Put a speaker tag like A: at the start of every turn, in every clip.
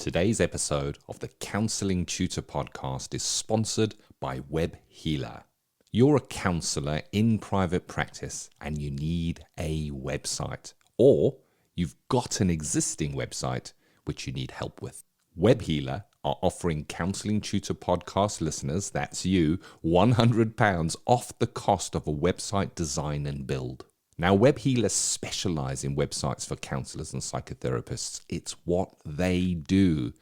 A: Today's episode of the Counselling Tutor Podcast is sponsored by Web Healer. You're a counsellor in private practice and you need a website, or you've got an existing website which you need help with. Web Healer are offering Counselling Tutor Podcast listeners, that's you, £100 off the cost of a website design and build. Now, Web Healer specialise in websites for counsellors and psychotherapists. It's what they do.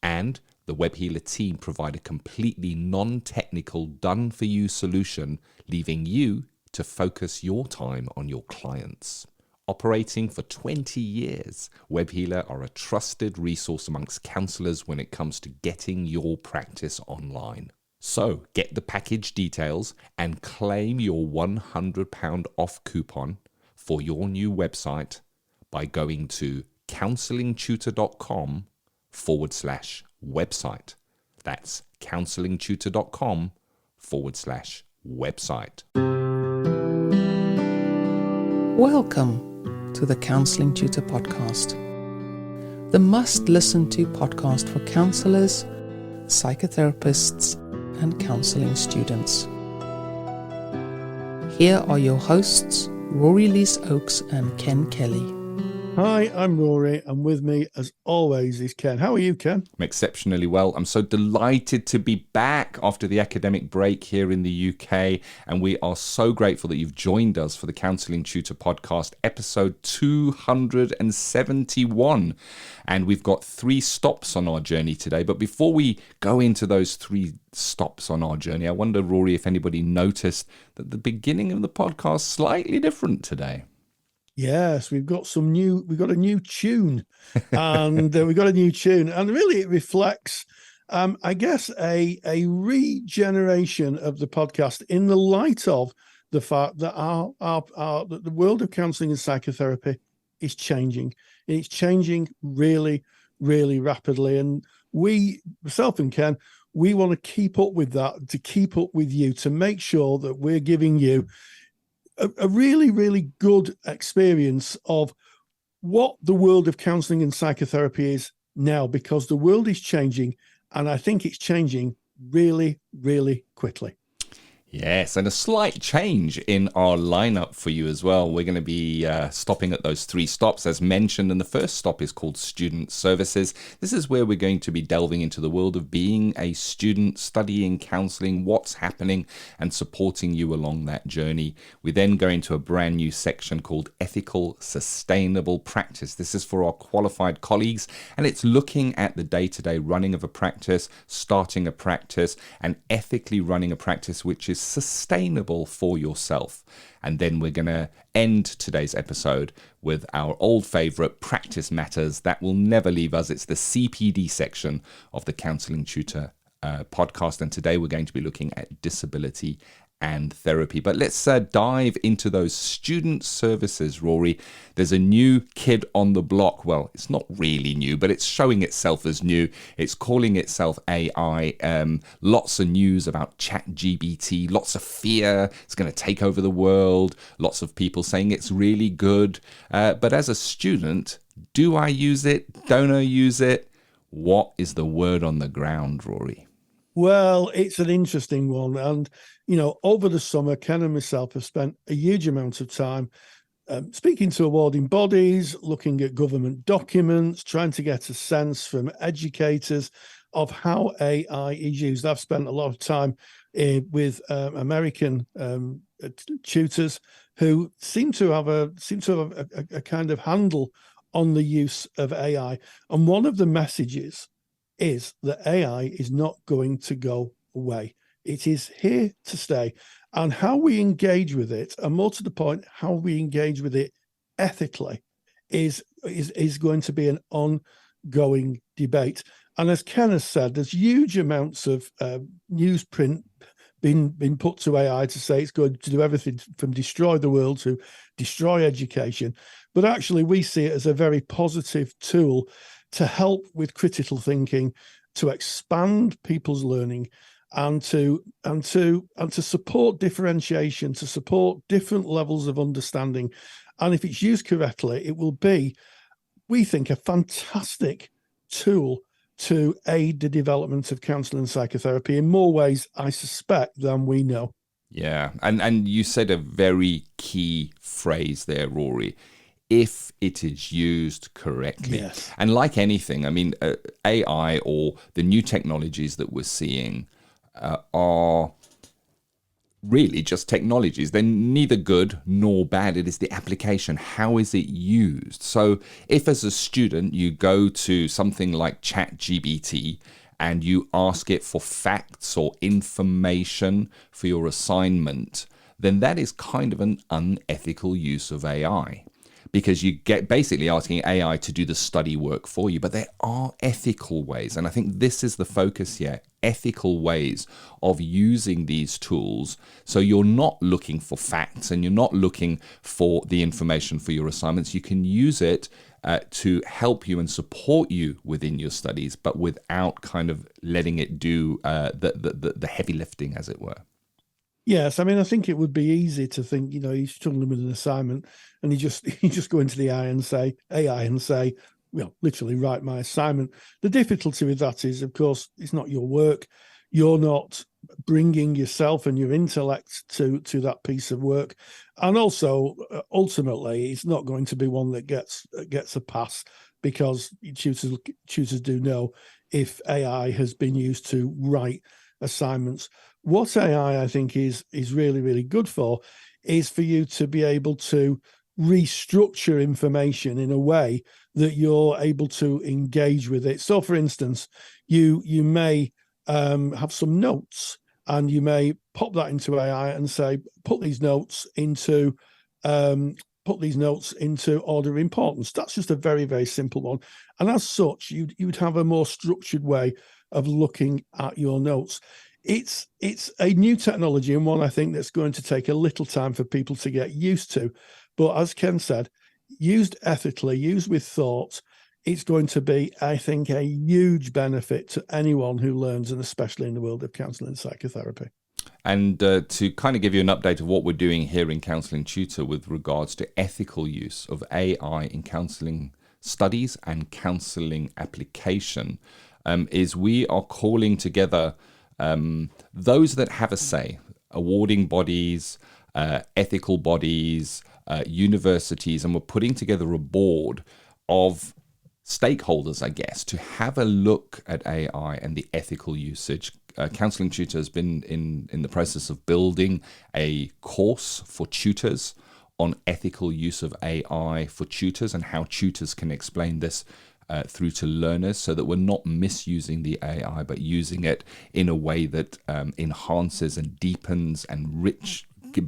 A: And the Web Healer team provide a completely non-technical, done-for-you solution, leaving you to focus your time on your clients. Operating for 20 years, Web Healer are a trusted resource amongst counsellors when it comes to getting your practice online. So get the package details and claim your £100 off coupon for your new website by going to counsellingtutor.com/website. That's counsellingtutor.com/website.
B: Welcome to the Counselling Tutor Podcast, the must-listen-to podcast for counsellors, psychotherapists, and counselling students. Here are your hosts, Rory Oakes and Ken Kelly.
C: Hi, I'm Rory, and with me, as always, is Ken. How are you, Ken?
A: I'm exceptionally well. I'm so delighted to be back after the academic break here in the UK, and we are so grateful that you've joined us for the Counselling Tutor Podcast, episode 271. And we've got 3 stops on our journey today. But before we go into those 3 stops on our journey, I wonder, Rory, if anybody noticed that the beginning of the podcast is slightly different today.
C: Yes, we've got a new tune, and and really it reflects, I guess, a regeneration of the podcast in the light of the fact that that the world of counselling and psychotherapy is changing. It's changing really, really rapidly, and we, myself and Ken, we want to keep up with that, to keep up with you, to make sure that we're giving you a really, really good experience of what the world of counselling and psychotherapy is now, because the world is changing, and I think it's changing really, really quickly.
A: Yes, and a slight change in our lineup for you as well. We're going to be stopping at those 3 stops, as mentioned, and the first stop is called Student Services. This is where we're going to be delving into the world of being a student, studying counselling, what's happening, and supporting you along that journey. We then go into a brand new section called Ethical Sustainable Practice. This is for our qualified colleagues, and it's looking at the day-to-day running of a practice, starting a practice, and ethically running a practice which is sustainable for yourself. And then we're going to end today's episode with our old favorite Practice Matters that will never leave us. It's the CPD section of the Counselling Tutor podcast, and today we're going to be looking at disability and therapy. But let's dive into those student services, Rory. There's a new kid on the block. Well, it's not really new, but it's showing itself as new. It's calling itself AI. Lots of news about ChatGPT, lots of fear. It's going to take over the world. Lots of people saying it's really good. But as a student, do I use it? Don't I use it? What is the word on the ground, Rory?
C: Well, it's an interesting one. And, over the summer, Ken and myself have spent a huge amount of time speaking to awarding bodies, looking at government documents, trying to get a sense from educators of how AI is used. I've spent a lot of time with American tutors who seem to have a kind of handle on the use of AI. And one of the messages is that AI is not going to go away. It is here to stay. And how we engage with it, and more to the point, how we engage with it ethically, is going to be an ongoing debate. And as Ken has said, there's huge amounts of newsprint been put to AI to say it's going to do everything from destroy the world to destroy education. But actually, we see it as a very positive tool to help with critical thinking, to expand people's learning, and to support differentiation, to support different levels of understanding. And if it's used correctly, it will be, we think, a fantastic tool to aid the development of counselling and psychotherapy in more ways, I suspect, than we know.
A: Yeah, and you said a very key phrase there, Rory. If it is used correctly.
C: Yes.
A: And like anything, I mean, AI or the new technologies that we're seeing are really just technologies. They're neither good nor bad. It is the application. How is it used? So if as a student you go to something like ChatGPT and you ask it for facts or information for your assignment, then that is kind of an unethical use of AI. Because you get basically asking AI to do the study work for you. But there are ethical ways. And I think this is the focus here. Ethical ways of using these tools. So you're not looking for facts and you're not looking for the information for your assignments. You can use it to help you and support you within your studies, but without kind of letting it do the heavy lifting, as it were.
C: Yes, I mean, I think it would be easy to think, you're struggling with an assignment and you just go into the AI and say, well, literally write my assignment. The difficulty with that is, of course, it's not your work. You're not bringing yourself and your intellect to that piece of work. And also, ultimately, it's not going to be one that gets a pass, because tutors do know if AI has been used to write assignments. What AI, I think, is really, really good for is for you to be able to restructure information in a way that you're able to engage with it. So, for instance, you may have some notes, and you may pop that into AI and say, put these notes into order of importance. That's just a very, very simple one. And as such, you'd have a more structured way of looking at your notes. It's a new technology, and one I think that's going to take a little time for people to get used to. But as Ken said, used ethically, used with thought, it's going to be, I think, a huge benefit to anyone who learns, and especially in the world of counselling and psychotherapy.
A: And to kind of give you an update of what we're doing here in Counselling Tutor with regards to ethical use of AI in counselling studies and counselling application, is we are calling together those that have a say, awarding bodies, ethical bodies, universities, and we're putting together a board of stakeholders, I guess, to have a look at AI and the ethical usage. Counselling Tutor has been in the process of building a course for tutors on ethical use of AI for tutors and how tutors can explain this through to learners, so that we're not misusing the AI, but using it in a way that enhances and deepens and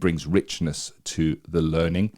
A: brings richness to the learning.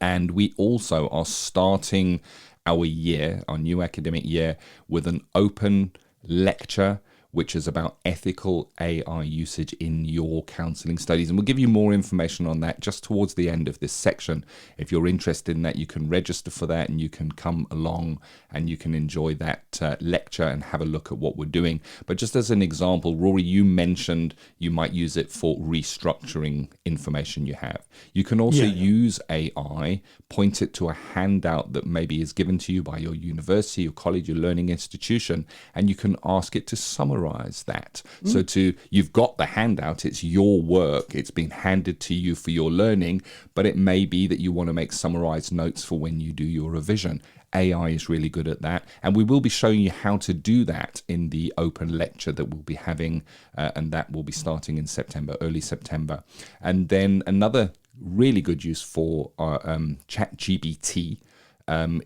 A: And we also are starting our new academic year, with an open lecture which is about ethical AI usage in your counselling studies. And we'll give you more information on that just towards the end of this section. If you're interested in that, you can register for that and you can come along and you can enjoy that lecture and have a look at what we're doing. But just as an example, Rory, you mentioned you might use it for restructuring information you have. You can also use AI, point it to a handout that maybe is given to you by your university, your college, your learning institution, and you can ask it to summarize that. So you've got the handout, it's your work, it's been handed to you for your learning, but it may be that you want to make summarized notes for when you do your revision. AI is really good at that, and we will be showing you how to do that in the open lecture that we'll be having, and that will be starting in September, early September. And then another really good use for ChatGPT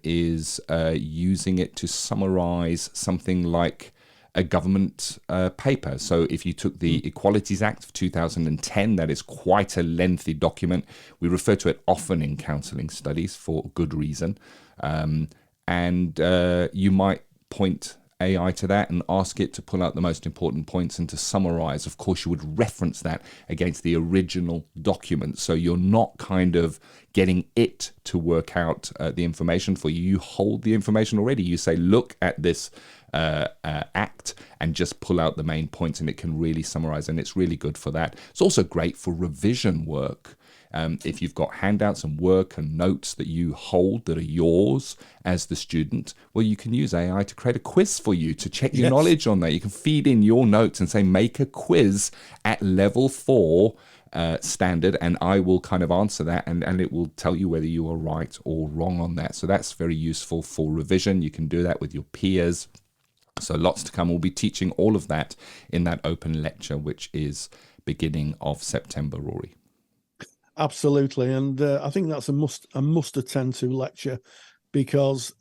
A: is using it to summarize something like a government paper. So if you took the Equalities Act of 2010, that is quite a lengthy document. We refer to it often in counselling studies for good reason. And you might point AI to that and ask it to pull out the most important points and to summarize. Of course, you would reference that against the original document. So you're not kind of getting it to work out the information for you. You hold the information already. You say, look at this act and just pull out the main points, and it can really summarize, and it's really good for that. It's also great for revision work. If you've got handouts and work and notes that you hold that are yours as the student, well, you can use AI to create a quiz for you to check your knowledge on that. You can feed in your notes and say, make a quiz at level 4 standard, and I will kind of answer that, and it will tell you whether you are right or wrong on that. So that's very useful for revision. You can do that with your peers. So lots to come. We'll be teaching all of that in that open lecture, which is beginning of September, Rory.
C: Absolutely, and I think that's a must attend to lecture, because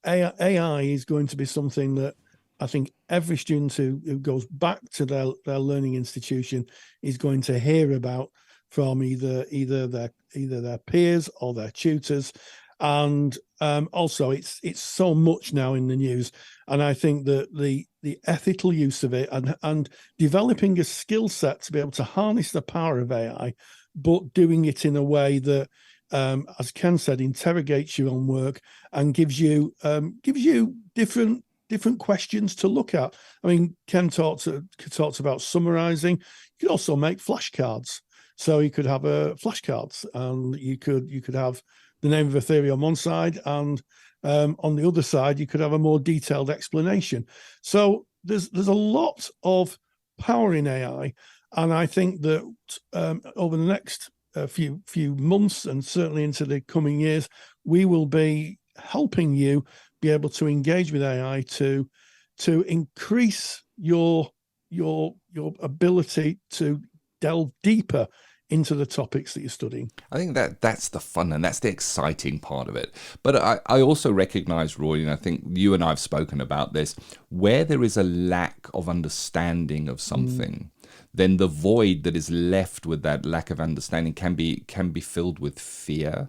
C: AI is going to be something that I think every student who goes back to their learning institution is going to hear about from either their peers or their tutors, and also it's so much now in the news, and I think that the ethical use of it and developing a skill set to be able to harness the power of AI, but doing it in a way that, as Ken said, interrogates you on work and gives you different questions to look at. I mean, Ken talked about summarizing. You could also make flashcards. So you could have flashcards, and you could have the name of a theory on one side, and on the other side you could have a more detailed explanation. So there's a lot of power in AI, and I think that over the next few months and certainly into the coming years, we will be helping you be able to engage with AI to increase your ability to delve deeper into the topics that you're studying.
A: I think that's the fun and that's the exciting part of it. But I also recognize, Roy, and I think you and I have spoken about this, where there is a lack of understanding of something, then the void that is left with that lack of understanding can be filled with fear,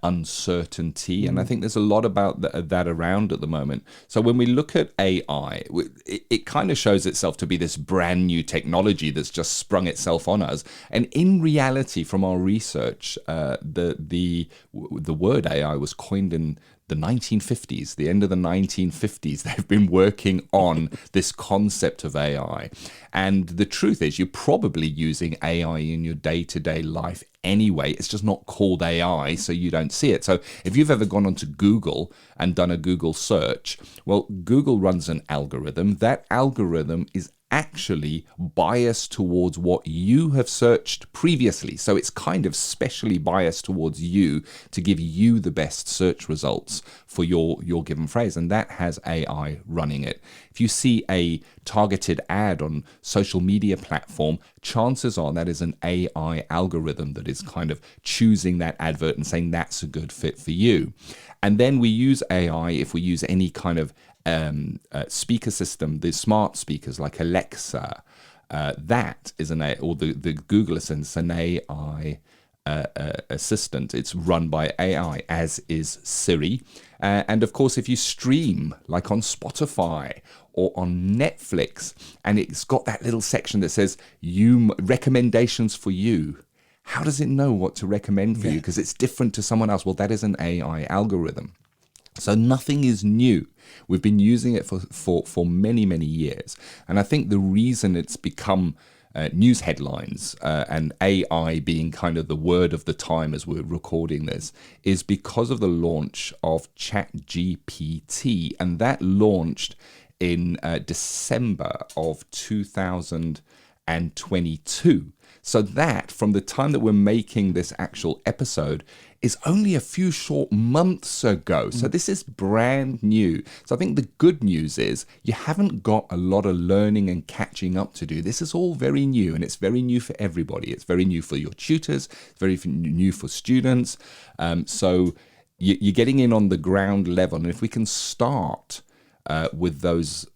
A: uncertainty, and I think there's a lot about that around at the moment. So when we look at AI, it kind of shows itself to be this brand new technology that's just sprung itself on us. And in reality, from our research, the word AI was coined in the 1950s, the end of the 1950s. They've been working on this concept of AI. And the truth is, you're probably using AI in your day-to-day life anyway. It's just not called AI, so you don't see it. So if you've ever gone onto Google and done a Google search, well, Google runs an algorithm. That algorithm is actually biased towards what you have searched previously. So it's kind of specially biased towards you to give you the best search results for your given phrase. And that has AI running it. If you see a targeted ad on social media platform, chances are that is an AI algorithm that is kind of choosing that advert and saying that's a good fit for you. And then we use AI if we use any kind of speaker system, the smart speakers like Alexa, that is an AI, or the Google Assistant, an AI assistant. It's run by AI, as is Siri. And of course, if you stream like on Spotify or on Netflix, and it's got that little section that says recommendations for you, how does it know what to recommend for you? Because it's different to someone else. Well, that is an AI algorithm. So nothing is new. We've been using it for many, many years. And I think the reason it's become news headlines and AI being kind of the word of the time as we're recording this is because of the launch of ChatGPT. And that launched in December of 2022. So that, from the time that we're making this actual episode, is only a few short months ago. So this is brand new. So I think the good news is you haven't got a lot of learning and catching up to do. This is all very new, and it's very new for everybody. It's very new for your tutors. It's very new for students. So you're getting in on the ground level. And if we can start with those,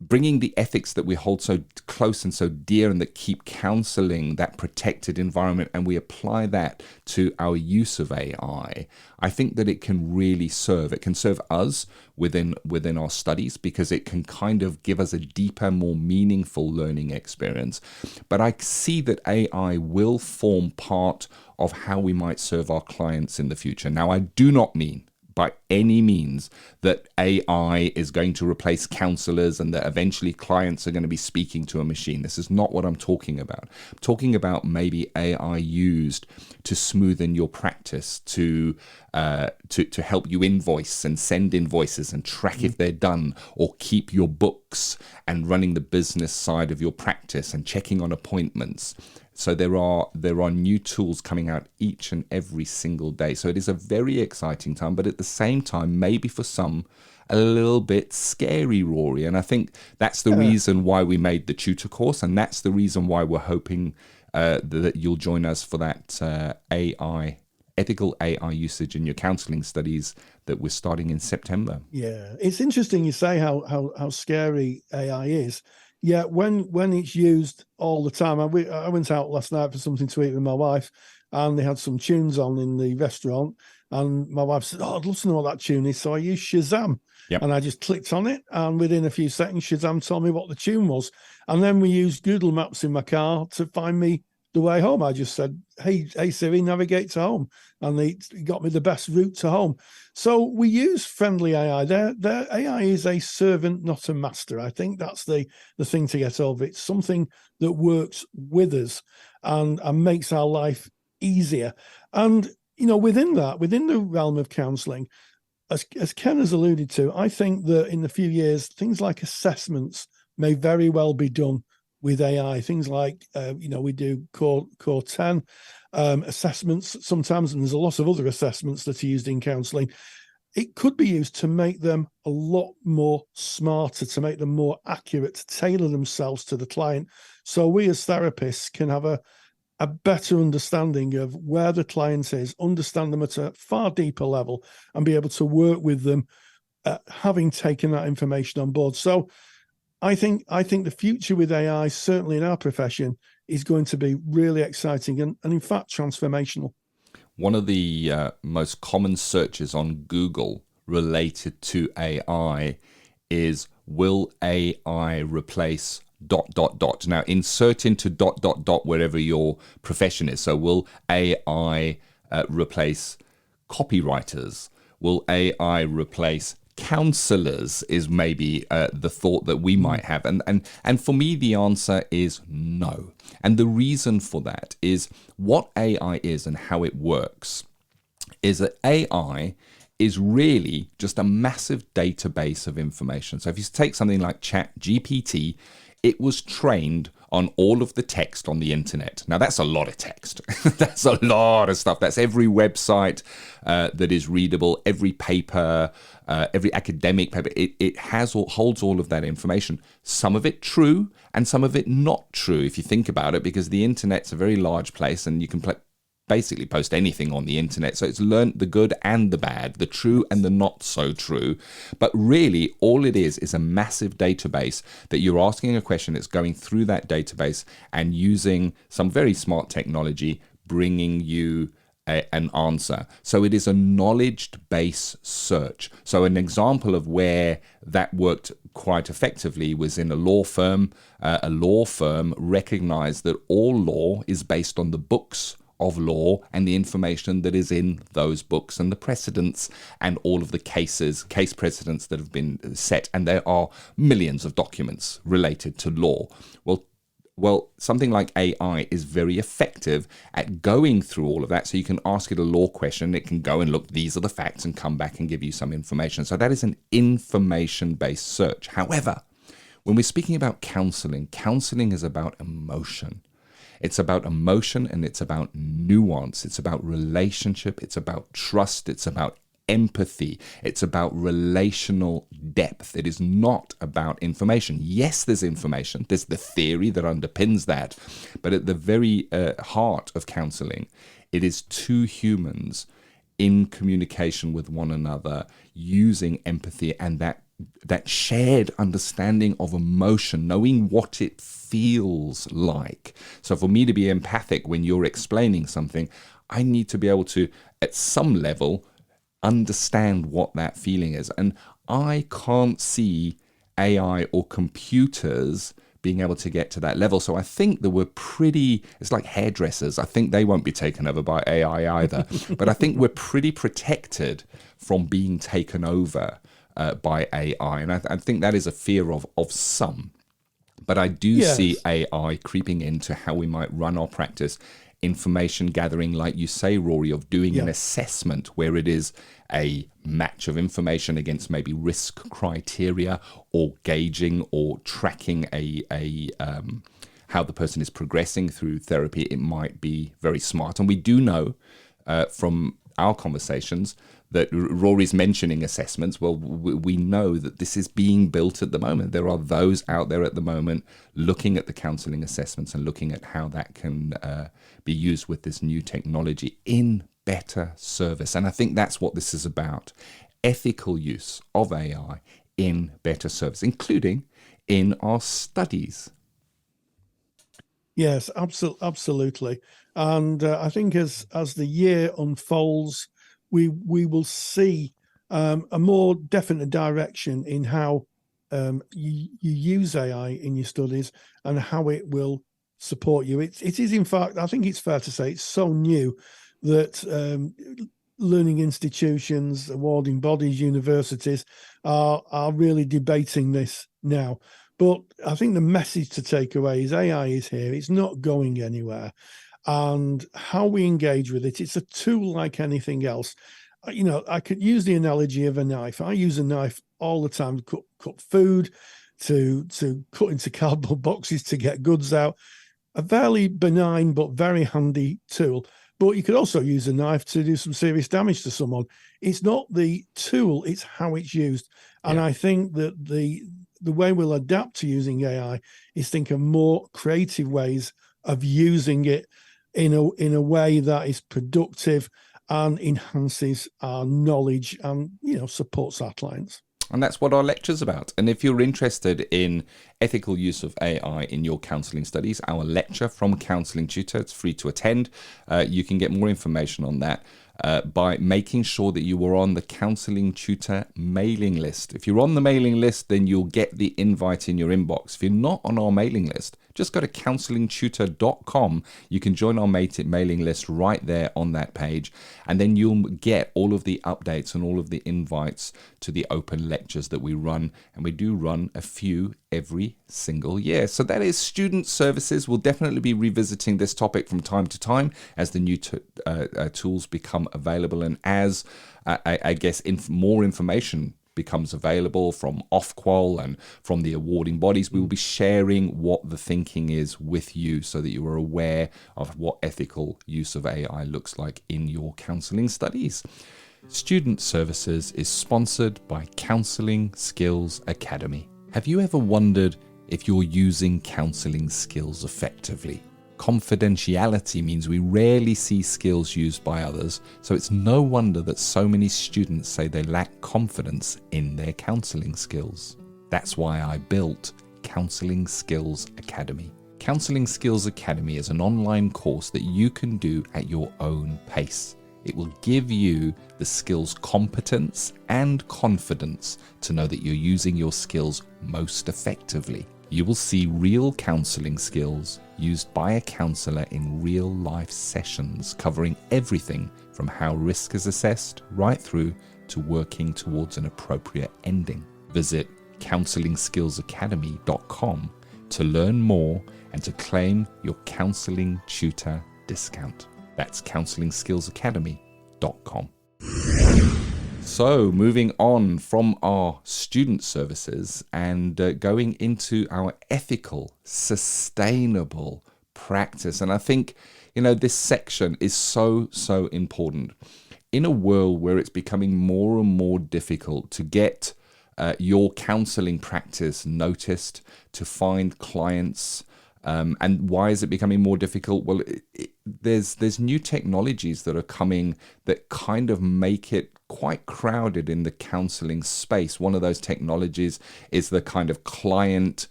A: bringing the ethics that we hold so close and so dear and that keep counseling that protected environment, and we apply that to our use of AI, I think that it can really serve. It can serve us within our studies because it can kind of give us a deeper, more meaningful learning experience. But I see that AI will form part of how we might serve our clients in the future. Now, I do not mean by any means that AI is going to replace counselors and that eventually clients are going to be speaking to a machine. This is not what I'm talking about. I'm talking about maybe AI used to smoothen your practice, to help you invoice and send invoices and track if they're done, or keep your books and running the business side of your practice and checking on appointments. So there are new tools coming out each and every single day. So it is a very exciting time, but at the same time, maybe for some, a little bit scary, Rory. And I think that's the reason why we made the tutor course, and that's the reason why we're hoping that you'll join us for that ethical AI usage in your counselling studies that we're starting in September.
C: Yeah, it's interesting you say how scary AI is. Yeah, when it's used all the time. I went out last night for something to eat with my wife, and they had some tunes on in the restaurant. And my wife said, "Oh, I'd love to know what that tune is." So I used Shazam, and I just clicked on it, and within a few seconds, Shazam told me what the tune was. And then we used Google Maps in my car to find me the way home. I just said, "Hey Siri, navigate to home," and they got me the best route to home. So we use friendly AI. Their AI is a servant, not a master. I think that's the thing to get over. It's something that works with us and makes our life easier. And within the realm of counselling, as Ken has alluded to, I think that in a few years, things like assessments may very well be done with AI. Things like, we do core 10 assessments sometimes, and there's a lot of other assessments that are used in counselling. It could be used to make them a lot more smarter, to make them more accurate, to tailor themselves to the client. So we as therapists can have a better understanding of where the client is, understand them at a far deeper level, and be able to work with them, having taken that information on board. So I think the future with AI, certainly in our profession, is going to be really exciting and in fact transformational.
A: One of the most common searches on Google related to AI is, will AI replace ... Now insert into ... wherever your profession is. So will AI replace copywriters? Will AI replace counselors? Is maybe the thought that we might have. And for me, the answer is no. And the reason for that is what AI is and how it works is that AI is really just a massive database of information. So if you take something like ChatGPT, it was trained on all of the text on the internet. Now, that's a lot of text. That's a lot of stuff. That's every website that is readable, every paper, every academic paper. It holds all of that information. Some of it true and some of it not true, if you think about it, because the internet's a very large place and you can basically post anything on the internet. So it's learned the good and the bad, the true and the not so true. But really, all it is a massive database that you're asking a question, it's going through that database and using some very smart technology, bringing you an answer. So it is a knowledge-based search. So an example of where that worked quite effectively was in a law firm. A law firm recognized that all law is based on the books of law and the information that is in those books and the precedents and all of the case precedents that have been set. And there are millions of documents related to law. Well, something like AI is very effective at going through all of that. So you can ask it a law question. It can go and look, these are the facts, and come back and give you some information. So that is an information-based search. However, when we're speaking about counseling is about emotion. It's about emotion and it's about nuance. It's about relationship. It's about trust. It's about empathy. It's about relational depth. It is not about information. Yes, there's information. There's the theory that underpins that. But at the very heart of counseling, it is two humans in communication with one another, using empathy and that shared understanding of emotion, knowing what it feels like. So for me to be empathic when you're explaining something, I need to be able to, at some level, understand what that feeling is. And I can't see AI or computers being able to get to that level. So I think that it's like hairdressers. I think they won't be taken over by AI either. But I think we're pretty protected from being taken over by AI. And I think that is a fear of some. But I do see AI creeping into how we might run our practice. Information gathering, like you say, Rory, of doing an assessment where it is a match of information against maybe risk criteria, or gauging or tracking how the person is progressing through therapy. It might be very smart. And we do know from our conversations that Rory's mentioning assessments. Well, we know that this is being built at the moment. There are those out there at the moment looking at the counselling assessments and looking at how that can be used with this new technology in better service. And I think that's what this is about. Ethical use of AI in better service, including in our studies.
C: Yes, absolutely. And I think as the year unfolds, we will see a more definite direction in how you use AI in your studies and how it will support you. It is, in fact, I think it's fair to say it's so new that learning institutions, awarding bodies, universities are really debating this now. But I think the message to take away is AI is here. It's not going anywhere. And how we engage with it, it's a tool like anything else. You know, I could use the analogy of a knife. I use a knife all the time to cut food, to cut into cardboard boxes to get goods out. A fairly benign but very handy tool. But you could also use a knife to do some serious damage to someone. It's not the tool, it's how it's used. And I think that the way we'll adapt to using AI is think of more creative ways of using it in a way that is productive and enhances our knowledge and, supports our clients.
A: And that's what our lecture's about. And if you're interested in ethical use of AI in your counselling studies, our lecture from Counselling Tutor, it's free to attend. You can get more information on that by making sure that you are on the Counselling Tutor mailing list. If you're on the mailing list, then you'll get the invite in your inbox. If you're not on our mailing list, just go to counsellingtutor.com. You can join our mailing list right there on that page, and then you'll get all of the updates and all of the invites to the open lectures that we run, and we do run a few every single year. So that is student services. We'll definitely be revisiting this topic from time to time as the new tools become available, and as more information becomes available from Ofqual and from the awarding bodies. We will be sharing what the thinking is with you so that you are aware of what ethical use of AI looks like in your counselling studies. Student Services is sponsored by Counselling Skills Academy. Have you ever wondered if you're using counselling skills effectively? Confidentiality means we rarely see skills used by others, so it's no wonder that so many students say they lack confidence in their counselling skills. That's why I built Counselling Skills Academy. Counselling Skills Academy is an online course that you can do at your own pace. It will give you the skills competence and confidence to know that you're using your skills most effectively. You will see real counselling skills used by a counsellor in real life sessions, covering everything from how risk is assessed right through to working towards an appropriate ending. Visit counsellingskillsacademy.com to learn more and to claim your counselling tutor discount. That's counsellingskillsacademy.com. So moving on from our student services and going into our ethical, sustainable practice. And I think, this section is so important. In a world where it's becoming more and more difficult to get your counselling practice noticed, to find clients, and why is it becoming more difficult? Well, there's new technologies that are coming that kind of make it quite crowded in the counselling space. One of those technologies is the kind of client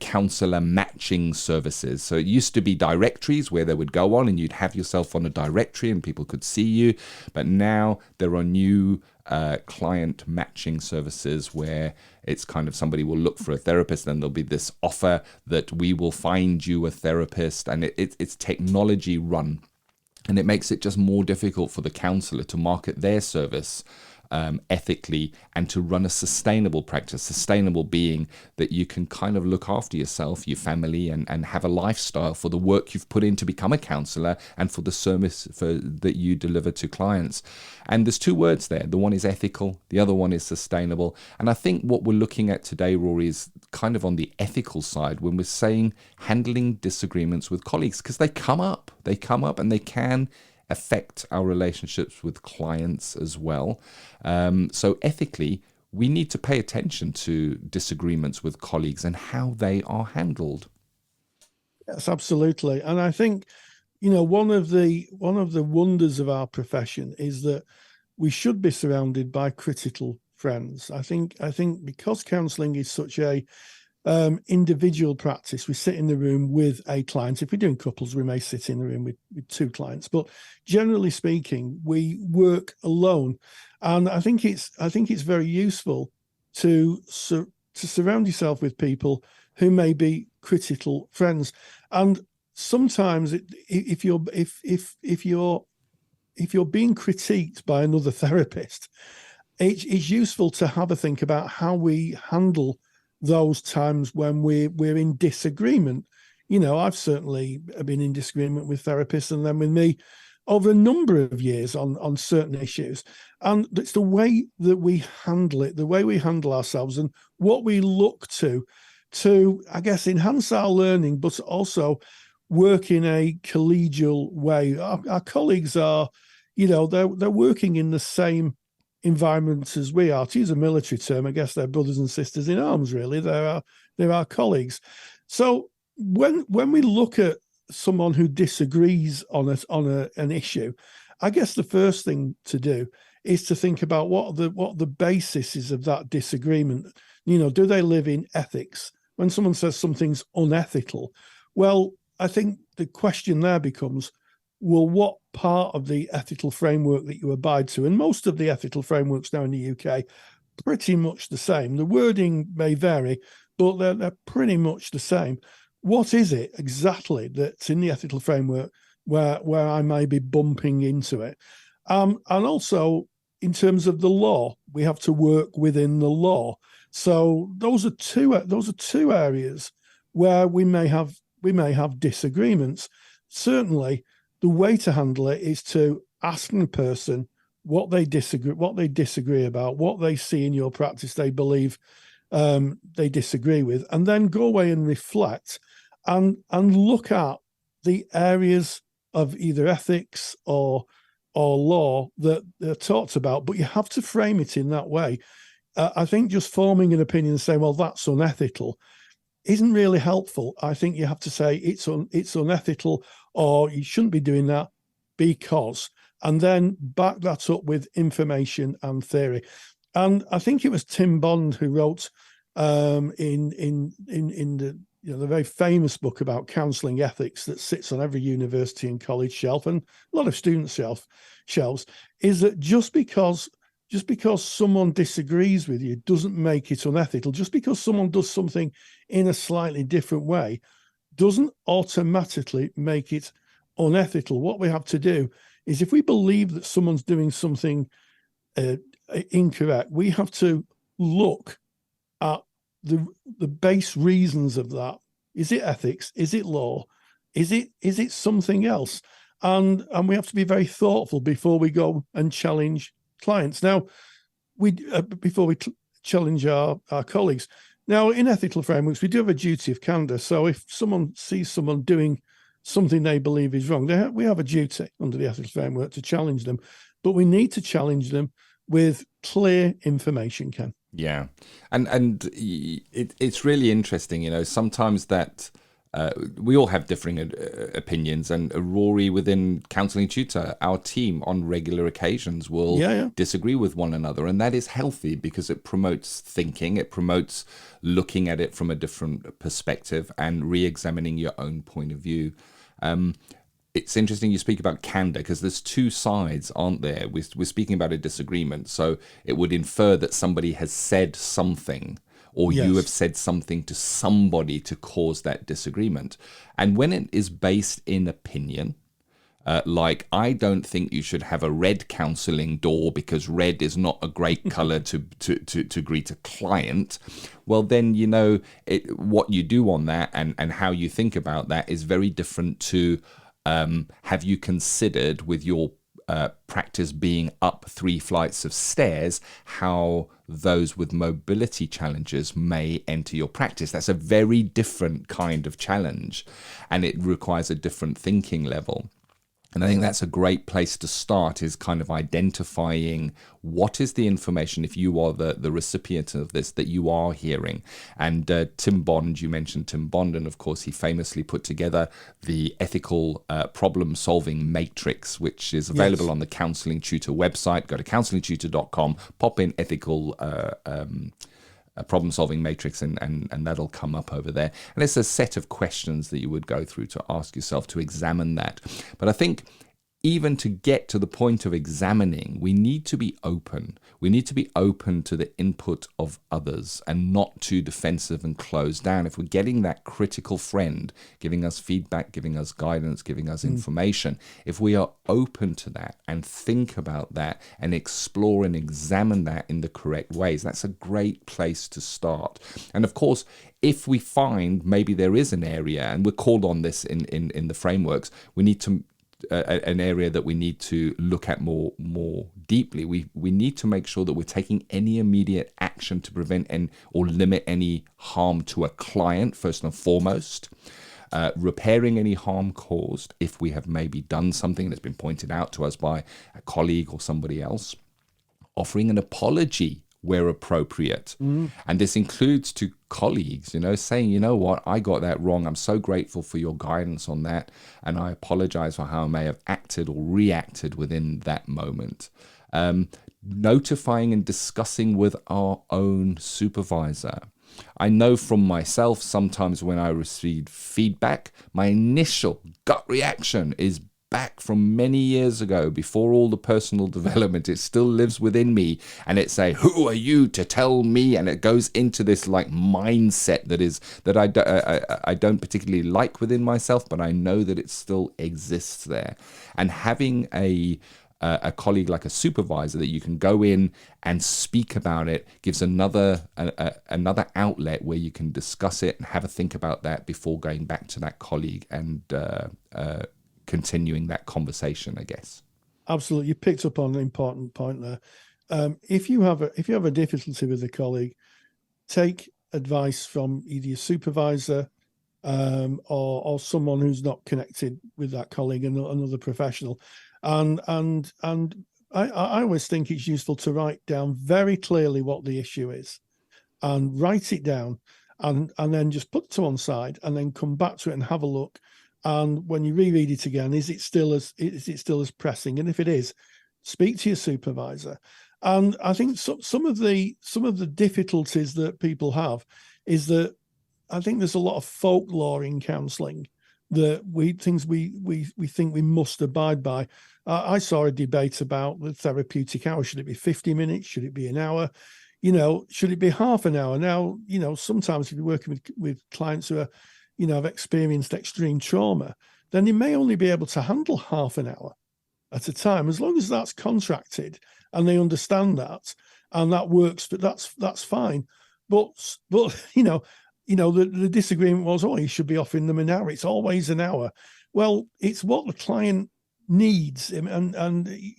A: counsellor matching services. So it used to be directories where they would go on and you'd have yourself on a directory and people could see you. But now there are new client matching services where it's kind of somebody will look for a therapist and there'll be this offer that we will find you a therapist, and it's technology run. And it makes it just more difficult for the counsellor to market their service ethically and to run a sustainable practice. Sustainable being that you can kind of look after yourself, your family, and have a lifestyle for the work you've put in to become a counsellor and for the service that you deliver to clients. And there's two words there. The one is ethical, the other one is sustainable. And I think what we're looking at today, Rory, is kind of on the ethical side when we're saying handling disagreements with colleagues, because they come up and they can affect our relationships with clients as well. So ethically, we need to pay attention to disagreements with colleagues and how they are handled.
C: Yes, absolutely. And I think, one of the wonders of our profession is that we should be surrounded by critical friends. I think because counselling is such a individual practice, we sit in the room with a client. If we're doing couples, we may sit in the room with two clients, but generally speaking, we work alone. And I think it's very useful to surround yourself with people who may be critical friends. And sometimes if you're being critiqued by another therapist, it's useful to have a think about how we handle those times when we're in disagreement. I've certainly been in disagreement with therapists and then with me over a number of years on certain issues. And it's the way that we handle it, the way we handle ourselves and what we look to, I guess, enhance our learning, but also work in a collegial way. Our colleagues are, they're working in the same environment as we are. To use a military term, I guess they're brothers and sisters in arms, really. They're our colleagues. So when we look at someone who disagrees on an issue, I guess the first thing to do is to think about what the basis is of that disagreement. Do they live in ethics? When someone says something's unethical, well, I think the question there becomes, well, what part of the ethical framework that you abide to? And most of the ethical frameworks now in the UK, pretty much the same. The wording may vary, but they're pretty much the same. What is it exactly that's in the ethical framework where I may be bumping into it? And also, in terms of the law, we have to work within the law. So those are two areas where we may have disagreements. Certainly, the way to handle it is to ask the person what they disagree about, what they see in your practice they believe they disagree with, and then go away and reflect and look at the areas of either ethics or law that they're talked about. But you have to frame it in that way. I think just forming an opinion and saying, well, that's unethical, isn't really helpful. I think you have to say it's unethical, or you shouldn't be doing that because, and then back that up with information and theory. And I think it was Tim Bond who wrote in the very famous book about counselling ethics that sits on every university and college shelf and a lot of students' shelves, is that just because someone disagrees with you doesn't make it unethical. Just because someone does something in a slightly different way doesn't automatically make it unethical. What we have to do is, if we believe that someone's doing something incorrect, we have to look at the base reasons of that. Is it ethics? Is it law? Is it something else? And we have to be very thoughtful before we go and challenge clients. Now, before we challenge our colleagues. Now, in ethical frameworks, we do have a duty of candor. So if someone sees someone doing something they believe is wrong, we have a duty under the ethical framework to challenge them. But we need to challenge them with clear information, Ken.
A: Yeah. And it's really interesting, sometimes that we all have differing opinions, and Rory within Counselling Tutor, our team on regular occasions will disagree with one another, and that is healthy because it promotes thinking, it promotes looking at it from a different perspective and re-examining your own point of view. It's interesting you speak about candor because there's two sides, aren't there? We're speaking about a disagreement, so it would infer that somebody has said something, or you have said something to somebody to cause that disagreement. And when it is based in opinion, like, I don't think you should have a red counselling door because red is not a great colour to greet a client, well, then, what you do on that and how you think about that is very different to have you considered with your practice being up 3 flights of stairs, how those with mobility challenges may enter your practice. That's a very different kind of challenge, and it requires a different thinking level. And I think that's a great place to start, is kind of identifying what is the information, if you are the recipient of this, that you are hearing. And Tim Bond, you mentioned Tim Bond, and of course he famously put together the ethical problem-solving matrix, which is available on the Counselling Tutor website. Go to counsellingtutor.com, pop in ethical a problem-solving matrix, and that'll come up over there. And it's a set of questions that you would go through to ask yourself to examine that. But I think even to get to the point of examining, we need to be open. We need to be open to the input of others and not too defensive and closed down. If we're getting that critical friend giving us feedback, giving us guidance, giving us information, if we are open to that and think about that and explore and examine that in the correct ways, that's a great place to start. And of course, if we find maybe there is an area, and we're called on this in the frameworks, we need to an area that we need to look at more deeply. We need to make sure that we're taking any immediate action to prevent or limit any harm to a client, first and foremost. Repairing any harm caused if we have maybe done something that's been pointed out to us by a colleague or somebody else. Offering an apology where appropriate. And this includes to colleagues, saying, what, I got that wrong. I'm so grateful for your guidance on that, and I apologize for how I may have acted or reacted within that moment. Notifying and discussing with our own supervisor. I know from myself, sometimes when I receive feedback, my initial gut reaction is back from many years ago, before all the personal development. It still lives within me, and it say, who are you to tell me? And it goes into this like mindset that I don't particularly like within myself, but I know that it still exists there. And having a colleague like a supervisor that you can go in and speak about it gives another outlet where you can discuss it and have a think about that before going back to that colleague and continuing that conversation, I guess.
C: Absolutely. You picked up on an important point there. If you have a difficulty with a colleague, take advice from either your supervisor or someone who's not connected with that colleague, and another professional. And I always think it's useful to write down very clearly what the issue is, and write it down, and then just put it to one side, and then come back to it and have a look. And when you reread it again, is it still as pressing? And if it is, speak to your supervisor. And I think some of the difficulties that people have is that I think there's a lot of folklore in counselling that we think we must abide by. I saw a debate about the therapeutic hour. Should it be 50 minutes? Should it be an hour? Should it be half an hour? Now, sometimes if you're working with clients who are, have experienced extreme trauma, then you may only be able to handle half an hour at a time, as long as that's contracted and they understand that and that works. But that's fine. But the disagreement was, you should be offering them an hour. It's always an hour. Well, it's what the client needs and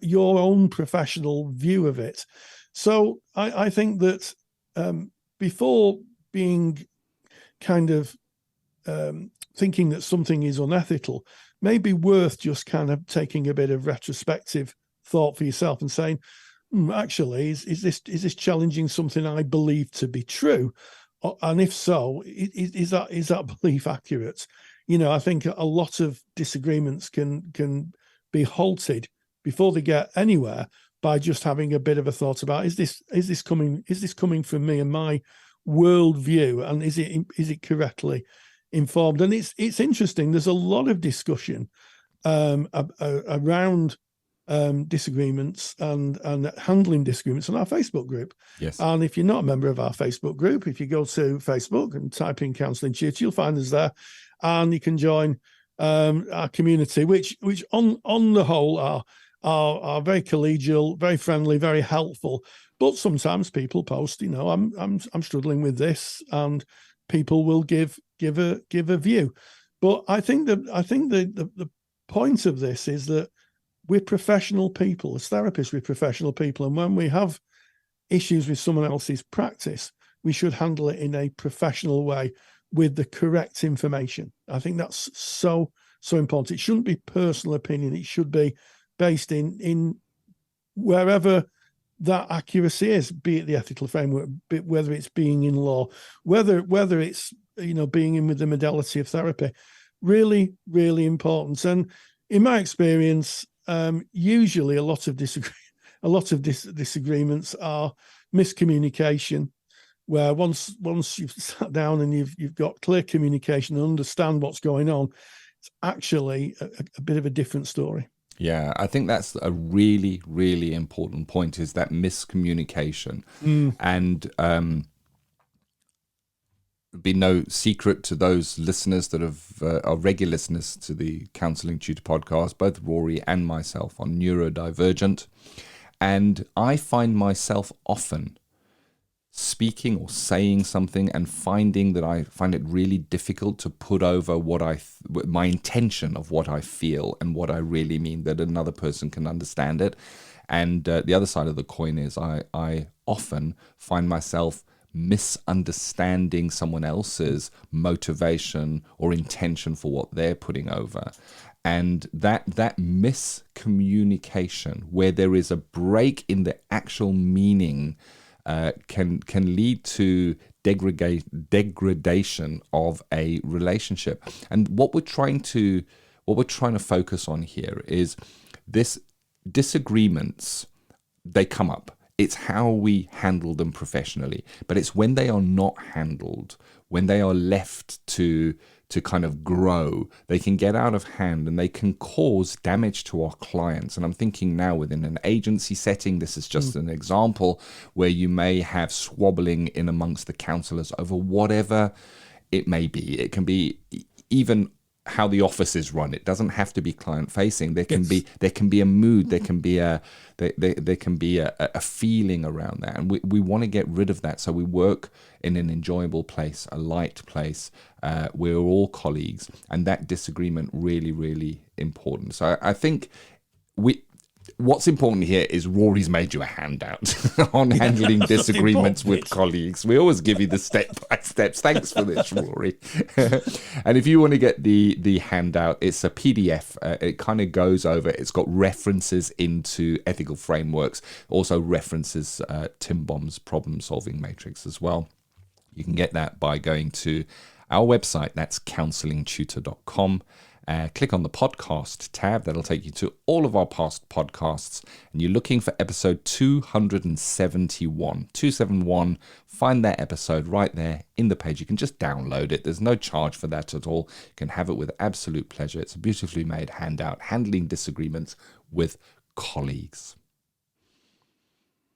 C: your own professional view of it. So I think that before being kind of thinking that something is unethical, may be worth just kind of taking a bit of retrospective thought for yourself and saying, actually, is this challenging something I believe to be true? And if so, is that belief accurate? I think a lot of disagreements can be halted before they get anywhere by just having a bit of a thought about, is this coming from me and my worldview, and is it correctly informed? And it's interesting. There's a lot of discussion around disagreements and handling disagreements on our Facebook group.
A: Yes.
C: And if you're not a member of our Facebook group, if you go to Facebook and type in Counselling Tutor, you'll find us there, and you can join our community, which on the whole are very collegial, very friendly, very helpful. But sometimes people post, I'm struggling with this, and people will give a view. But I think the point of this is that we're professional people. As therapists, we're professional people. And when we have issues with someone else's practice, we should handle it in a professional way with the correct information. I think that's so important. It shouldn't be personal opinion. It should be based in wherever that accuracy is, be it the ethical framework, whether it's being in law, whether it's, being in with the modality of therapy. Really, really important. And in my experience, usually a lot of disagreements are miscommunication, where once you've sat down and you've got clear communication and understand what's going on, it's actually a bit of a different story.
A: Yeah, I think that's a really, really important point, is that miscommunication. And be no secret to those listeners that are regular listeners to the Counselling Tutor Podcast, both Rory and myself are neurodivergent. And I find myself often speaking or saying something and finding that I find it really difficult to put over my intention of what I feel and what I really mean, that another person can understand it. And the other side of the coin is I often find myself misunderstanding someone else's motivation or intention for what they're putting over. And that miscommunication, where there is a break in the actual meaning, can lead to degradation of a relationship. And what we're trying to focus on here is this: disagreements, they come up. It's how we handle them professionally, but it's when they are not handled, when they are left to kind of grow, they can get out of hand and they can cause damage to our clients. And I'm thinking now within an agency setting, this is just an example where you may have squabbling in amongst the counsellors over whatever it may be. It can be even how the office is run. It doesn't have to be client facing. There can be a mood. There can be a feeling around that, and we want to get rid of that. So we work in an enjoyable place, a light place. We're all colleagues, and that disagreement really, really important. So I think what's important here is Rory's made you a handout on handling disagreements with colleagues. We always give you the step-by-steps. Thanks for this, Rory. And if you want to get the handout, it's a PDF. It kind of goes over, it's got references into ethical frameworks, also references Tim Bomb's problem-solving matrix as well. You can get that by going to our website. That's counsellingtutor.com. Click on the podcast tab. That'll take you to all of our past podcasts. And you're looking for episode 271. 271. Find that episode right there in the page. You can just download it. There's no charge for that at all. You can have it with absolute pleasure. It's a beautifully made handout, handling disagreements with colleagues.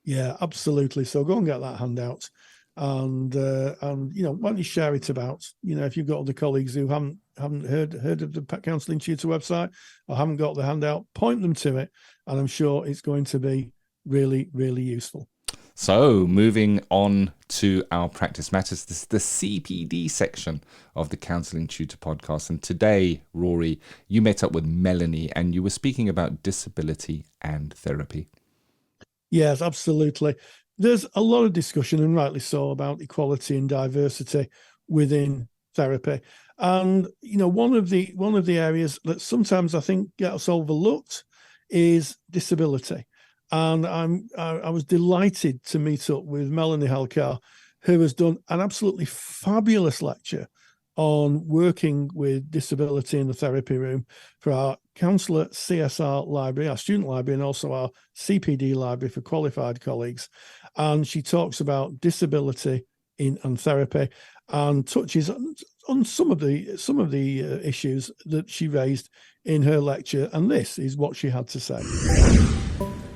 C: Yeah, absolutely. So go and get that handout. And why don't you share it about, if you've got other colleagues who haven't heard of the Counselling Tutor website or haven't got the handout, point them to it, and I'm sure it's going to be really, really useful.
A: So moving on to our practice matters, this is the CPD section of the Counselling Tutor Podcast. And today, Rory, you met up with Melanie and you were speaking about disability and therapy.
C: Yes, absolutely. There's a lot of discussion, and rightly so, about equality and diversity within therapy. And one of the areas that sometimes I think gets overlooked is disability. And I was delighted to meet up with Melanie Halacre, who has done an absolutely fabulous lecture on working with disability in the therapy room for our Counsellor CSR library, our student library, and also our CPD library for qualified colleagues. And she talks about disability and therapy, and touches on some of the issues that she raised in her lecture. And this is what she had to say.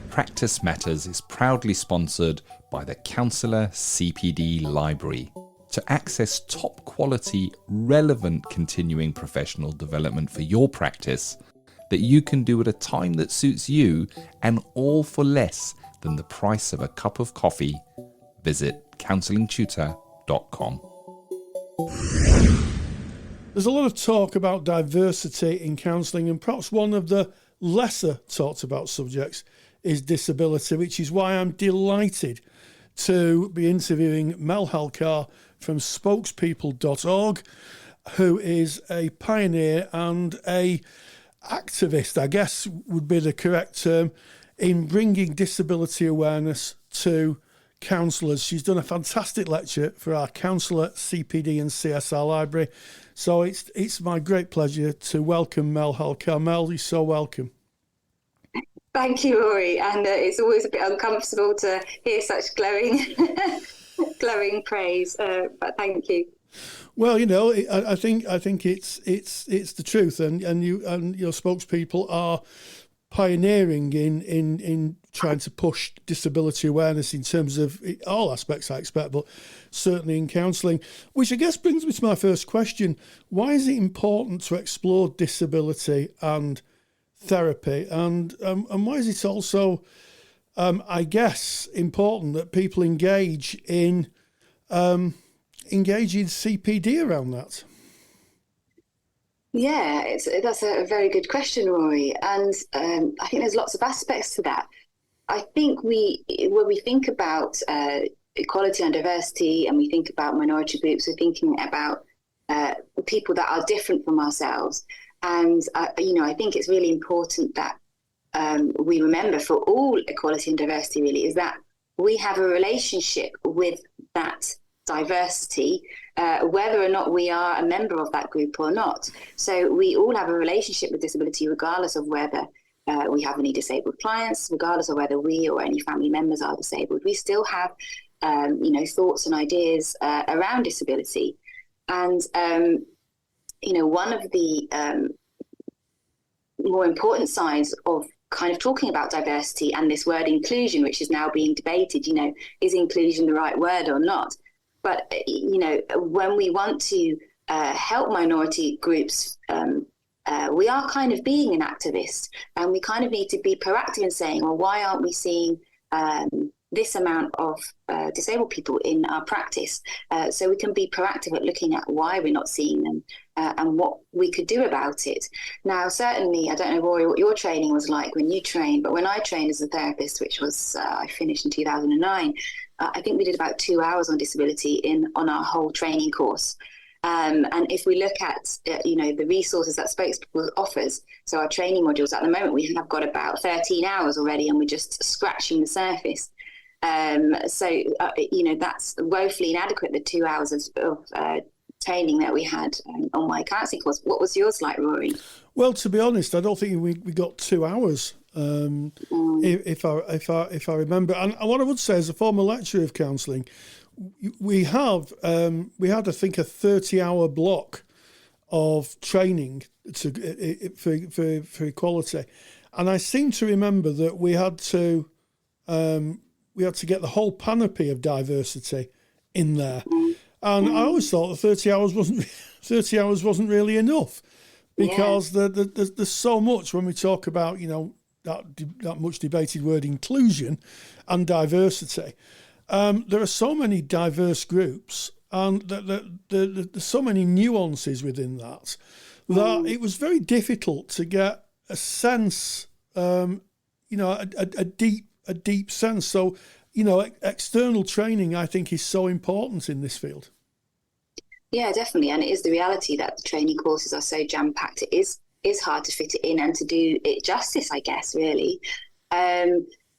A: Practice Matters is proudly sponsored by the Counsellor CPD Library. To access top quality, relevant continuing professional development for your practice that you can do at a time that suits you, and all for less than the price of a cup of coffee, visit counsellingtutor.com.
C: There's a lot of talk about diversity in counselling, and perhaps one of the lesser talked about subjects is disability, which is why I'm delighted to be interviewing Mel Halacre from spokespeople.org, who is a pioneer and a activist, I guess would be the correct term, in bringing disability awareness to counsellors. She's done a fantastic lecture for our Counsellor CPD and CSR library. So it's my great pleasure to welcome Mel Halacre. Mel, you're so welcome.
D: Thank you, Rory. And it's always a bit uncomfortable to hear such glowing praise, but thank you.
C: Well, you know, I think it's the truth, and you and your spokespeople are pioneering in trying to push disability awareness in terms of all aspects, I expect, but certainly in counselling, which I guess brings me to my first question. Why is it important to explore disability and therapy, and why is it also, I guess, important that people engage in CPD around that?
D: Yeah, that's a very good question, Rory. And I think there's lots of aspects to that. I think when we think about equality and diversity, and we think about minority groups, we're thinking about people that are different from ourselves. And, I think it's really important that we remember, for all equality and diversity really, is that we have a relationship with that diversity, whether or not we are a member of that group or not. So we all have a relationship with disability, regardless of whether we have any disabled clients, regardless of whether we or any family members are disabled. We still have, thoughts and ideas around disability. And, one of the more important sides of kind of talking about diversity and this word inclusion, which is now being debated, is inclusion the right word or not? But, when we want to help minority groups, we are kind of being an activist, and we kind of need to be proactive in saying, well, why aren't we seeing this amount of disabled people in our practice? So we can be proactive at looking at why we're not seeing them and what we could do about it. Now, certainly, I don't know, Rory, what your training was like when you trained, but when I trained as a therapist, which was, I finished in 2009, I think we did about 2 hours on disability on our whole training course. And if we look at, the resources that Spokespeople offers, so our training modules at the moment, we have got about 13 hours already, and we're just scratching the surface. That's woefully inadequate, the 2 hours of training that we had on my counselling course. What was yours like, Rory?
C: Well, to be honest, I don't think we got 2 hours. If I remember, and what I would say, as a former lecturer of counselling, we had I think a 30-hour block of training for equality, and I seem to remember that we had to get the whole panoply of diversity in there, and I always thought that 30 hours wasn't really enough, because there's so much when we talk about that much debated word inclusion and diversity. There are so many diverse groups, and there's so many nuances within that it was very difficult to get a sense, a deep sense. So, external training, I think, is so important in this field.
D: Yeah, definitely. And it is the reality that the training courses are so jam-packed. It is hard to fit it in and to do it justice, I guess, really.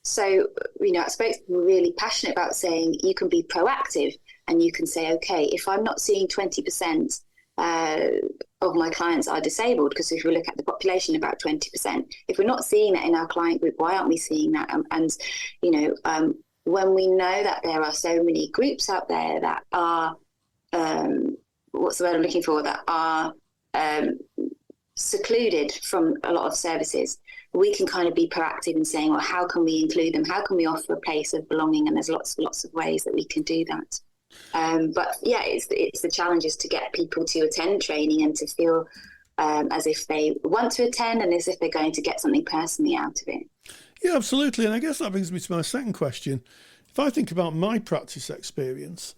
D: So, I suppose we're really passionate about saying you can be proactive and you can say, okay, if I'm not seeing 20% of my clients are disabled, because if we look at the population, about 20%, if we're not seeing that in our client group, why aren't we seeing that? When we know that there are so many groups out there that are, what's the word I'm looking for, that are secluded from a lot of services, we can kind of be proactive in saying, well, how can we include them? How can we offer a place of belonging? And there's lots of ways that we can do that. But yeah, it's the challenge is to get people to attend training and to feel as if they want to attend and as if they're going to get something personally out of it.
C: Yeah, absolutely. And I guess that brings me to my second question. If I think about my practice experience,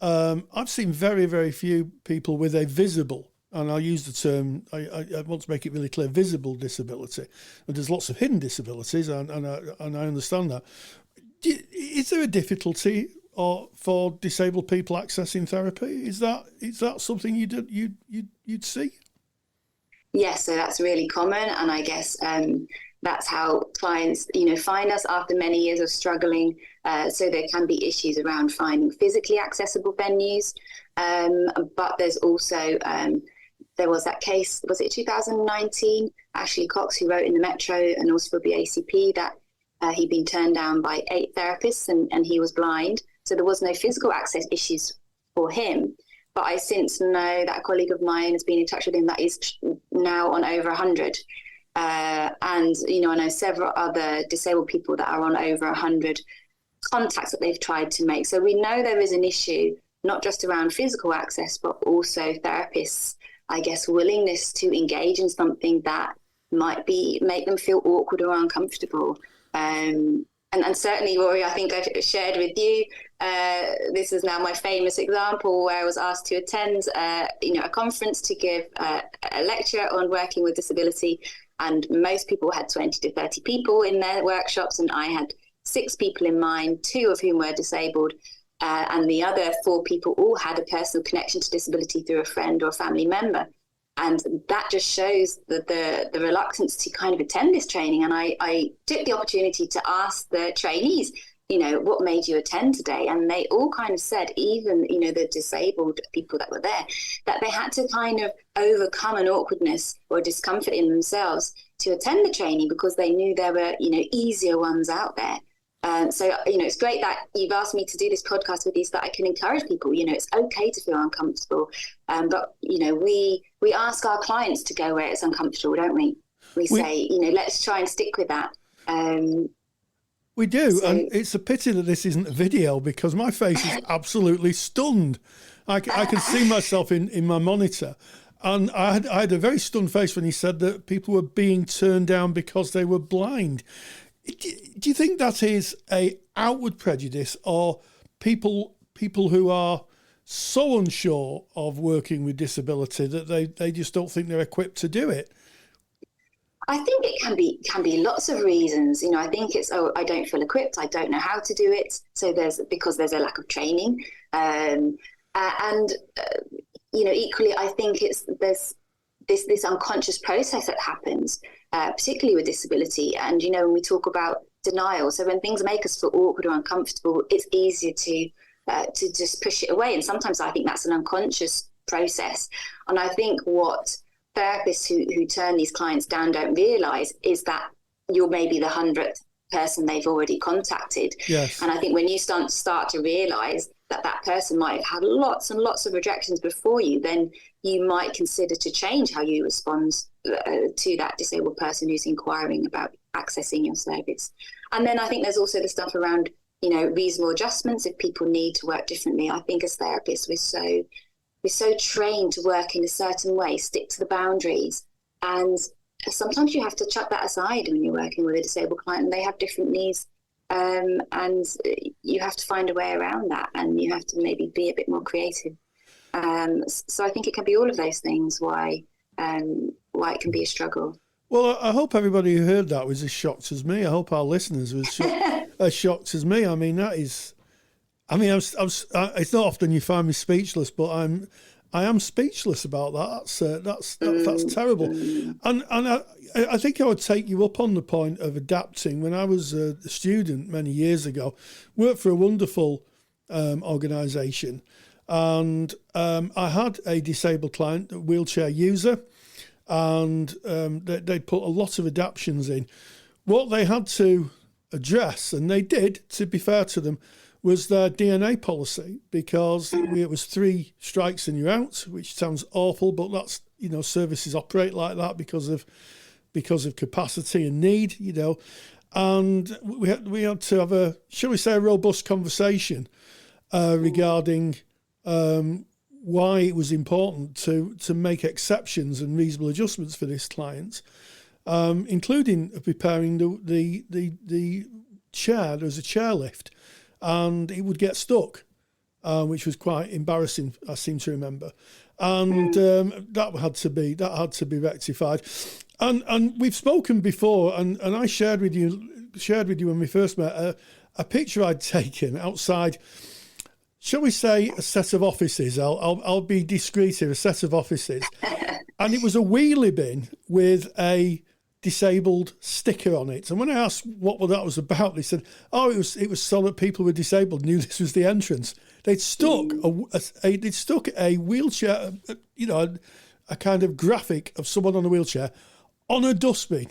C: I've seen very, very few people with a visible, and I'll use the term, I want to make it really clear, visible disability. And there's lots of hidden disabilities, and I understand that. Is there a difficulty for disabled people accessing therapy? Is that something you'd see?
D: Yes, so that's really common, and I guess that's how clients, find us after many years of struggling. So there can be issues around finding physically accessible venues, but there's also there was that case, was it 2019? Ashley Cox, who wrote in the Metro and also for the ACP that he'd been turned down by 8 therapists and he was blind. So there was no physical access issues for him. But I since know that a colleague of mine has been in touch with him that is now on over 100. And, I know several other disabled people that are on over 100 contacts that they've tried to make. So we know there is an issue, not just around physical access, but also therapists, I guess, willingness to engage in something that might make them feel awkward or uncomfortable. And certainly, Rory, I think I've shared with you, this is now my famous example where I was asked to attend, a conference to give a lecture on working with disability. And most people had 20 to 30 people in their workshops, and I had 6 people in mind, 2 of whom were disabled. And the other 4 people all had a personal connection to disability through a friend or a family member. And that just shows the reluctance to kind of attend this training. And I took the opportunity to ask the trainees, what made you attend today? And they all kind of said, even, the disabled people that were there, that they had to kind of overcome an awkwardness or discomfort in themselves to attend the training because they knew there were, easier ones out there. So, it's great that you've asked me to do this podcast with you so that I can encourage people, it's okay to feel uncomfortable. But, we ask our clients to go where it's uncomfortable, don't we? We say, let's try and stick with that.
C: We do. And it's a pity that this isn't a video because my face is absolutely stunned. I can see myself in my monitor. And I had a very stunned face when he said that people were being turned down because they were blind. Do you think that is a outward prejudice or people who are so unsure of working with disability that they just don't think they're equipped to do it?
D: I think it can be lots of reasons. I think it's, I don't feel equipped. I don't know how to do it. So because there's a lack of training. Equally, I think there's this unconscious process that happens, particularly with disability. And, when we talk about denial, so when things make us feel awkward or uncomfortable, it's easier to just push it away. And sometimes I think that's an unconscious process. And I think what therapists who turn these clients down don't realise is that you're maybe the 100th person they've already contacted.
C: Yes.
D: And I think when you start to realise that person might have had lots and lots of rejections before you, then you might consider to change how you respond to that disabled person who's inquiring about accessing your service. And then I think there's also the stuff around, reasonable adjustments if people need to work differently. I think as therapists, we're so trained to work in a certain way, stick to the boundaries. And sometimes you have to chuck that aside when you're working with a disabled client and they have different needs. And you have to find a way around that, and you have to maybe be a bit more creative. So I think it can be all of those things why it can be a struggle.
C: Well, I hope everybody who heard that was as shocked as me. I hope our listeners were as shocked as me. I mean, it's not often you find me speechless, but I am speechless about that. That's terrible. And I think I would take you up on the point of adapting. When I was a student many years ago, worked for a wonderful organisation. And I had a disabled client, a wheelchair user, and they put a lot of adaptions in. What they had to address, and they did, to be fair to them, was their DNA policy, because it was 3 strikes and you're out, which sounds awful, but that's, services operate like that because of capacity and need, And we had to have a, shall we say, a robust conversation regarding why it was important to make exceptions and reasonable adjustments for this client, including preparing the chair. There was a chairlift, and it would get stuck, which was quite embarrassing, I seem to remember. And that had to be rectified. And we've spoken before, and I shared with you when we first met a picture I'd taken outside, shall we say, a set of offices. I'll be discreet here, a set of offices. And it was a wheelie bin with a disabled sticker on it. And when I asked what that was about, they said, "Oh, it was so that people with disabled knew this was the entrance." They'd stuck a wheelchair, a kind of graphic of someone on a wheelchair on a dustbin.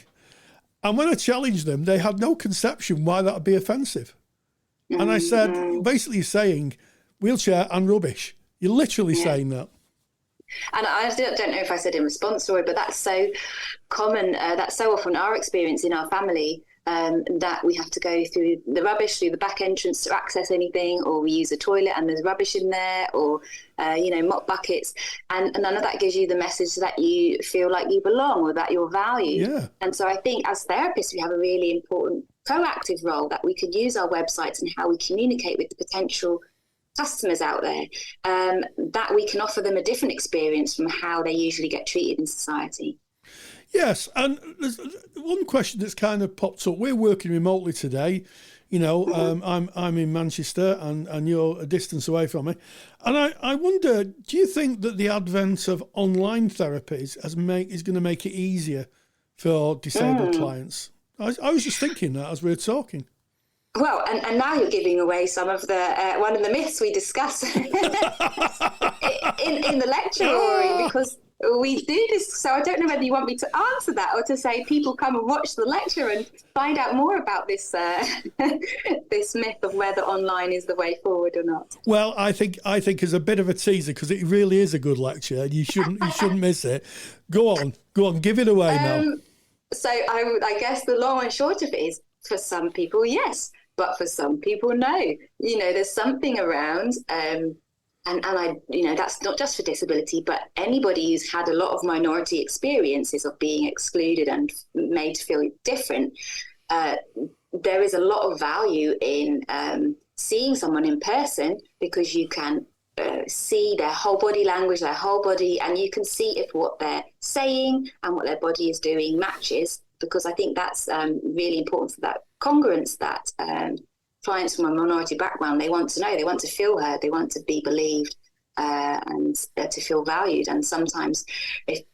C: And when I challenged them, they had no conception why that would be offensive. And I said, basically saying wheelchair and rubbish. You're literally saying that.
D: And I don't know if I said in response, Rory, but that's so common. That's so often our experience in our family, that we have to go through the rubbish, through the back entrance to access anything, or we use a toilet and there's rubbish in there, or, mop buckets. And none of that gives you the message that you feel like you belong or that you're valued. Yeah. And so I think as therapists, we have a really important proactive role, that we could use our websites and how we communicate with the potential customers out there, that we can offer them a different experience from how they usually get treated in society.
C: Yes, and there's one question that's kind of popped up. We're working remotely today. I'm in Manchester and you're a distance away from me. And I wonder, do you think that the advent of online therapies is going to make it easier for disabled clients? I was just thinking that as we were talking.
D: Well, and now you're giving away some of the one of the myths we discuss in the lecture, Rory, because we do this. So I don't know whether you want me to answer that or to say people come and watch the lecture and find out more about this this myth of whether online is the way forward or not.
C: Well, I think as a bit of a teaser, because it really is a good lecture and you shouldn't miss it. Go on, give it away now.
D: So I guess the long and short of it is, for some people, yes. But for some people, no. There's something around, and that's not just for disability, but anybody who's had a lot of minority experiences of being excluded and made to feel different. There is a lot of value in seeing someone in person, because you can see their whole body language, their whole body, and you can see if what they're saying and what their body is doing matches. Because I think that's really important for that congruence that clients from a minority background, they want to know, they want to feel heard, they want to be believed, and to feel valued. And sometimes if,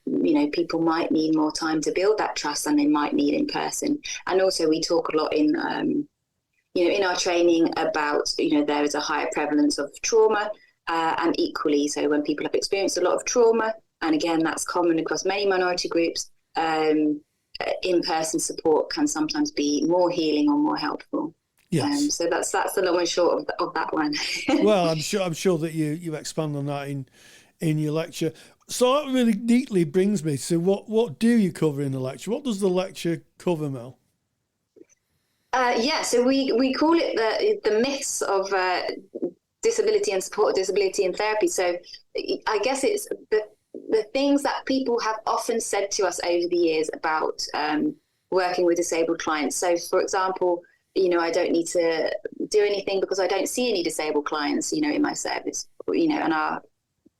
D: people might need more time to build that trust than they might need in person. And also we talk a lot in our training about, there is a higher prevalence of trauma, and equally, so when people have experienced a lot of trauma, and again, that's common across many minority groups, in-person support can sometimes be more healing or more helpful. Yes. So that's the long and short of that one.
C: Well, I'm sure that you expand on that in your lecture. So that really neatly brings me to what do you cover in the lecture? What does the lecture cover, Mel?
D: So we call it the myths of disability and support, disability and therapy. So I guess it's the things that people have often said to us over the years about working with disabled clients. So, for example, I don't need to do anything because I don't see any disabled clients, in my service, and our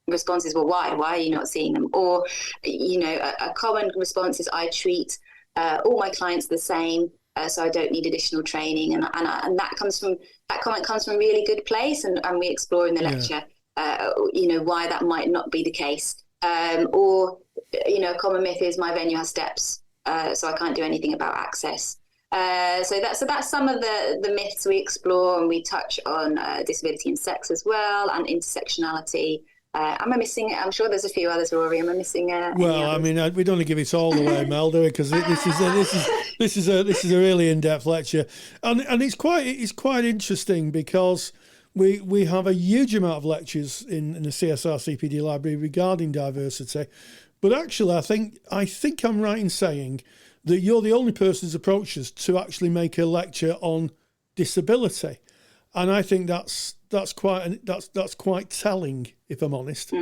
D: response is, well, why? Why are you not seeing them? Or, a common response is, I treat all my clients the same, so I don't need additional training. And that comment comes from a really good place, and we explore in the lecture, why that might not be the case. Or, a common myth is my venue has steps, so I can't do anything about access. So that's some of the myths we explore, and we touch on disability and sex as well, and intersectionality. Am I missing it? I'm sure there's a few others, Rory. Am I missing?
C: Well, I mean, we don't want to give it all away, Mel, do we? Because this is a really in-depth lecture, and it's quite interesting because we have a huge amount of lectures in the CSR CPD library regarding diversity, but actually, I think I'm right in saying that you're the only person who's approached us to actually make a lecture on disability, and I think that's quite telling, if I'm honest.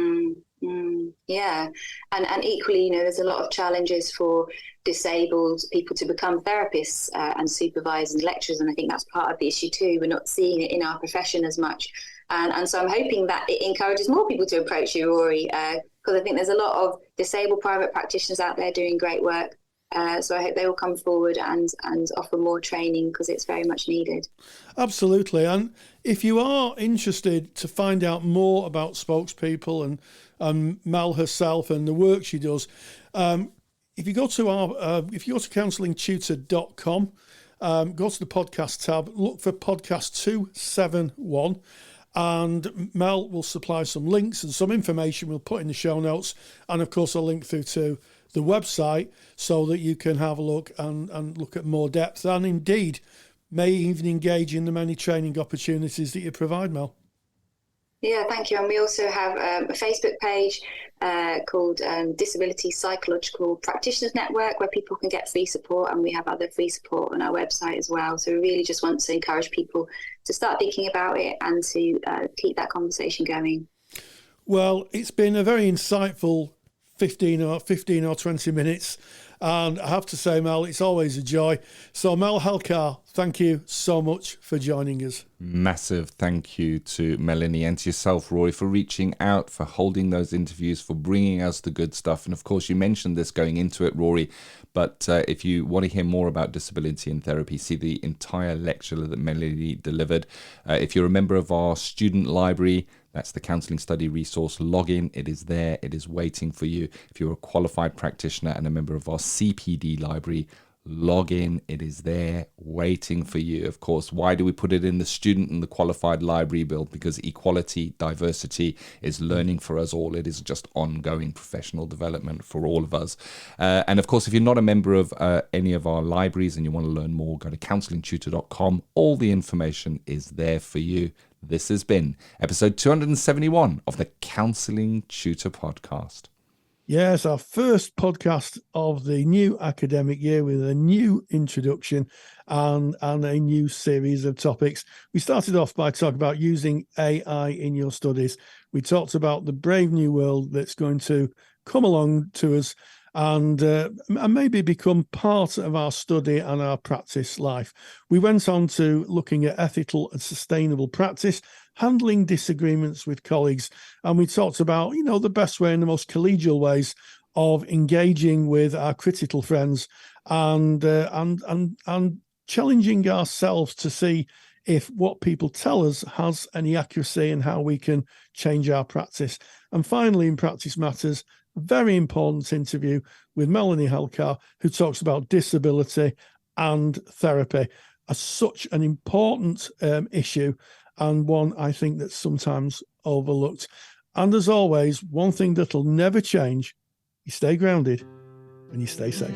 D: Yeah, and equally, there's a lot of challenges for disabled people to become therapists and supervisors and lecturers, and I think that's part of the issue too. We're not seeing it in our profession as much, and so I'm hoping that it encourages more people to approach you, Rory, because I think there's a lot of disabled private practitioners out there doing great work. So I hope they will come forward and offer more training, because it's very much needed. Absolutely.
C: And if you are interested to find out more about spokespeople and Mel herself and the work she does, if you go to counsellingtutor.com, go to the podcast tab, look for podcast 271. And Mel will supply some links and some information we'll put in the show notes, and of course a link through to the website so that you can have a look and look at more depth, and indeed may even engage in the many training opportunities that you provide, Mel.
D: Yeah, thank you. And we also have a Facebook page called Disability Psychological Practitioners Network, where people can get free support, and we have other free support on our website as well. So we really just want to encourage people to start thinking about it and to keep that conversation going.
C: Well, it's been a very insightful 15 or 20 minutes. And I have to say, Mel, it's always a joy. So Mel Halacre, thank you so much for joining us.
A: Massive thank you to Melanie and to yourself, Rory, for reaching out, for holding those interviews, for bringing us the good stuff. And of course, you mentioned this going into it, Rory, but if you want to hear more about disability and therapy, see the entire lecture that Melanie delivered. If you're a member of our student library, that's the Counselling Study Resource. Log in. It is there. It is waiting for you. If you're a qualified practitioner and a member of our CPD library, log in. It is there waiting for you. Of course, why do we put it in the student and the qualified library build? Because equality, diversity is learning for us all. It is just ongoing professional development for all of us. And of course, if you're not a member of any of our libraries and you want to learn more, go to counsellingtutor.com. All the information is there for you. This has been episode 271 of the Counselling Tutor Podcast.
C: Yes, our first podcast of the new academic year with a new introduction and a new series of topics. We started off by talking about using AI in your studies. We talked about the brave new world that's going to come along to us and maybe become part of our study and our practice life. We went on to looking at ethical and sustainable practice, handling disagreements with colleagues, and we talked about, the best way and the most collegial ways of engaging with our critical friends and challenging ourselves to see if what people tell us has any accuracy and how we can change our practice. And finally, in Practice Matters, a very important interview with Melanie Halacre, who talks about disability and therapy as such an important issue, and one I think that's sometimes overlooked. And as always, one thing that'll never change: you stay grounded and you stay safe.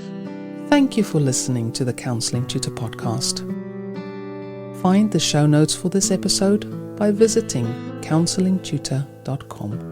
B: Thank you for listening to the Counselling Tutor Podcast. Find the show notes for this episode by visiting counsellingtutor.com.